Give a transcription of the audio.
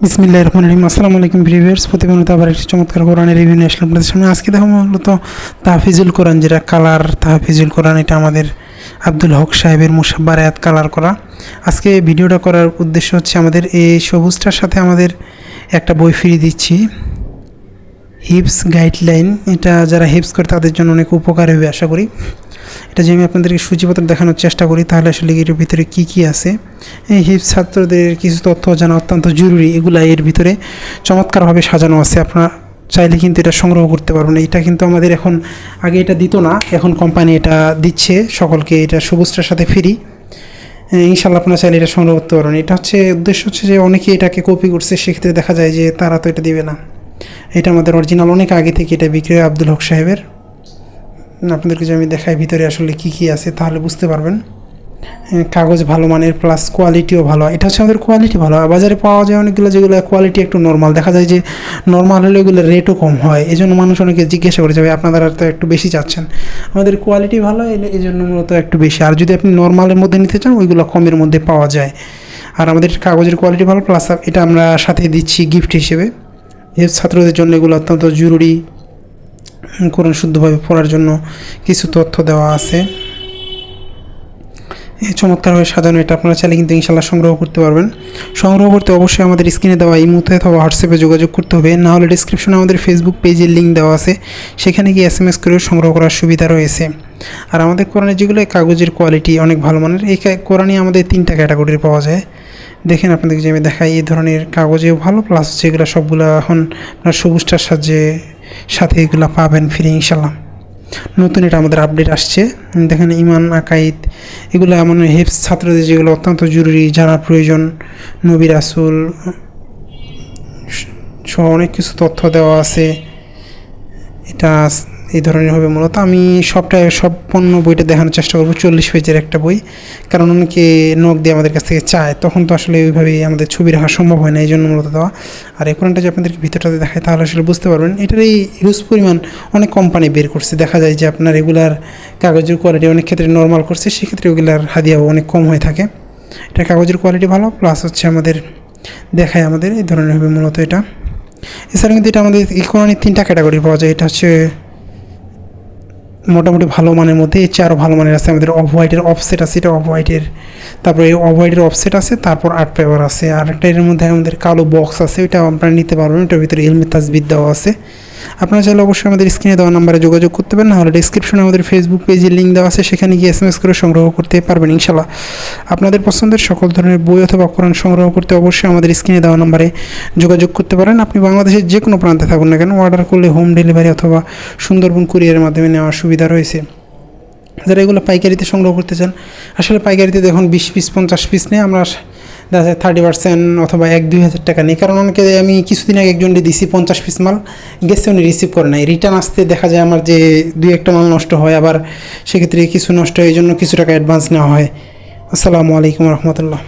বিসমিল্লাহির রহমানির রহিম। আসসালামু আলাইকুম ভিউয়ার্স, প্রতিদিন আবার একটি চমৎকার কোরআনের রিভিউ নিয়ে আসলাম আপনাদের সামনে। আজকে দেখো মূলত তাহফিজুল কোরআন, যেটা কালার তাহফিজুল কোরআন, এটা আমাদের আব্দুল হক সাহেবের মুসাব্বার আয়াত কালার করা। আজকে ভিডিওটা করার উদ্দেশ্য হচ্ছে আমাদের এই সবুজটার সাথে আমাদের একটা বই ফ্রি দিচ্ছি, হিপস গাইডলাইন। এটা যারা হিপস করে তাদের জন্য অনেক উপকার হবে আশা করি। এটা যে আমি আপনাদেরকে সূচিপত্র দেখানোর চেষ্টা করি, তাহলে আসলে এর ভিতরে কী কী আছে, এই হিপস ছাত্রদের কিছু তথ্য জানা অত্যন্ত জরুরি, এগুলা এর ভিতরে চমৎকারভাবে সাজানো আছে। আপনারা চাইলে কিন্তু এটা সংগ্রহ করতে পারবেন। এটা কিন্তু আমাদের এখন, আগে এটা দিত না, এখন কোম্পানি এটা দিচ্ছে সকলকে, এটা সবুজটার সাথে ফ্রি। ইনশাল্লাহ আপনারা চাইলে এটা সংগ্রহ করতে পারবেন। এটা হচ্ছে উদ্দেশ্য হচ্ছে যে অনেকে এটাকে কপি করছে, সেক্ষেত্রে দেখা যায় যে তারা তো এটা দিবে না। এটা আমাদের অরিজিনাল, অনেক আগে থেকে এটা বিক্রি হয় আব্দুল হক সাহেবের। আপনাদেরকে যে আমি দেখাই ভিতরে আসলে কী কী আছে, তাহলে বুঝতে পারবেন। কাগজ ভালো মানের, প্লাস কোয়ালিটিও ভালো। এটা হচ্ছে আমাদের কোয়ালিটি ভালো। বাজারে পাওয়া যায় অনেকগুলো যেগুলো কোয়ালিটি একটু নর্মাল, দেখা যায় যে নর্মাল হলে ওগুলো রেটও কম হয়। এই জন্য মানুষ অনেকে জিজ্ঞাসা করে যাবে আপনারা তো একটু বেশি চাচ্ছেন। আমাদের কোয়ালিটি ভালো, এই জন্য মূলত একটু বেশি। আর যদি আপনি নর্মালের মধ্যে নিতে চান, ওইগুলো কমের মধ্যে পাওয়া যায়। আর আমাদের কাগজের কোয়ালিটি ভালো, প্লাস এটা আমরা সাথে দিচ্ছি গিফট হিসেবে। এই ছাত্রদের জন্য এগুলো অত্যন্ত জরুরি। কোরআন শুদ্ধভাবে পড়ার জন্য কিছু তথ্য দেওয়া আছে, চমৎকারভাবে সাজানো। এটা আপনারা চাইলে কিন্তু ইনশাল্লাহ সংগ্রহ করতে পারবেন। সংগ্রহ করতে অবশ্যই আমাদের স্ক্রিনে দেওয়া ইমোতে অথবা হোয়াটসঅ্যাপে যোগাযোগ করতে হবে, না হলে ডিসক্রিপশনে আমাদের ফেসবুক পেজের লিঙ্ক দেওয়া আছে, সেখানে গিয়ে SMS করেও সংগ্রহ করার সুবিধা রয়েছে। আর আমাদের কোরআনের যেগুলো কাগজের কোয়ালিটি অনেক ভালো মানের। এই কোরআনই আমাদের 3টা ক্যাটাগরির পাওয়া যায়। দেখেন আপনাদেরকে যে আমি দেখাই, এই ধরনের কাগজেও ভালো, প্লাস যেগুলো সবগুলো এখন আপনার সবুজটার সাথে এগুলো পাবেন ফ্রি ইনশাল্লাহ। নতুন এটা আমাদের আপডেট আসছে। দেখেন ইমান আকাইদ, এগুলো এমন হেপস ছাত্রদের যেগুলো অত্যন্ত জরুরি, জানার প্রয়োজন। নবী রাসূল সহ অনেক কিছু তথ্য দেওয়া আছে। এটা এই ধরনের হবে মূলত। আমি সম্পূর্ণ বইটা দেখানোর চেষ্টা করবো। 40 পেজের একটা বই, কারণ অনেকে নখ দিয়ে আমাদের কাছ থেকে চায়, তখন তো আসলে ওইভাবেই আমাদের ছবি রাখা সম্ভব হয় না, এই জন্য মূলত দেওয়া। আর এই কোরআনটা যে আপনাদেরকে ভিতরটাতে দেখায়, তাহলে আসলে বুঝতে পারবেন। এটার এই হিউজ পরিমাণ অনেক কোম্পানি বের করছে। দেখা যায় যে আপনার রেগুলার কাগজের কোয়ালিটি অনেক ক্ষেত্রে নর্মাল করছে, সেক্ষেত্রে ওগুলার হাদিয়াও অনেক কম হয়ে থাকে। এটা কাগজের কোয়ালিটি ভালো, প্লাস হচ্ছে আমাদের দেখায় আমাদের এই ধরনের হবে মূলত এটা। এছাড়া কিন্তু এটা আমাদের এই কোরআনের 3টা ক্যাটাগরি পাওয়া যায়। এটা হচ্ছে মোটামুটি ভালো মানের মধ্যে। এর চেয়ে আরও ভালো মানের আছে আমাদের অফ হোয়াইটের অফসেট আছে, এটা অফ হোয়াইটের, তারপরে এই অফ হোয়াইটের অফসেট আছে, তারপর আর্ট পেপার আছে। আর একটা এর মধ্যে আমাদের কালো বক্স আছে, ওইটা আপনারা নিতে পারবেন। এটার ভিতরে ইলমে তাজবিদ দেওয়া আছে। আপনারা চাইলে অবশ্যই আমাদের স্ক্রিনে দেওয়া নাম্বারে যোগাযোগ করতে পারেন, নাহলে ডিসক্রিপশনে আমাদের ফেসবুক পেজের লিঙ্ক দেওয়া আছে, সেখানে গিয়ে SMS করে সংগ্রহ করতে পারবেন ইনশাল্লাহ। আপনাদের পছন্দের সকল ধরনের বই অথবা কোরআন সংগ্রহ করতে অবশ্যই আমাদের স্ক্রিনে দেওয়া নাম্বারে যোগাযোগ করতে পারেন। আপনি বাংলাদেশের যে কোনো প্রান্তে থাকুন না কেন, অর্ডার করলে হোম ডেলিভারি অথবা সুন্দরবন কুরিয়ারের মাধ্যমে নেওয়ার সুবিধা রয়েছে। যারা এগুলো পাইকারিতে সংগ্রহ করতে চান, আসলে পাইকারিতে দেখুন 20 পিস 50 পিস নেই, আমরা দেখা যায় 30% অথবা 1-2 হাজার টাকা নেই। কারণ অনেকে, আমি কিছুদিন আগে একজনকে দিছি 50 পিস মাল, গেছে উনি রিসিভ করে নাই। রিটার্ন আসতে দেখা যায় আমার যে 2-1টা মাল নষ্ট হয়, আবার সেক্ষেত্রে কিছু নষ্ট হয়, এই জন্য কিছু টাকা অ্যাডভান্স নেওয়া হয়। আসসালামু আলাইকুম রহমতুল্লাহ।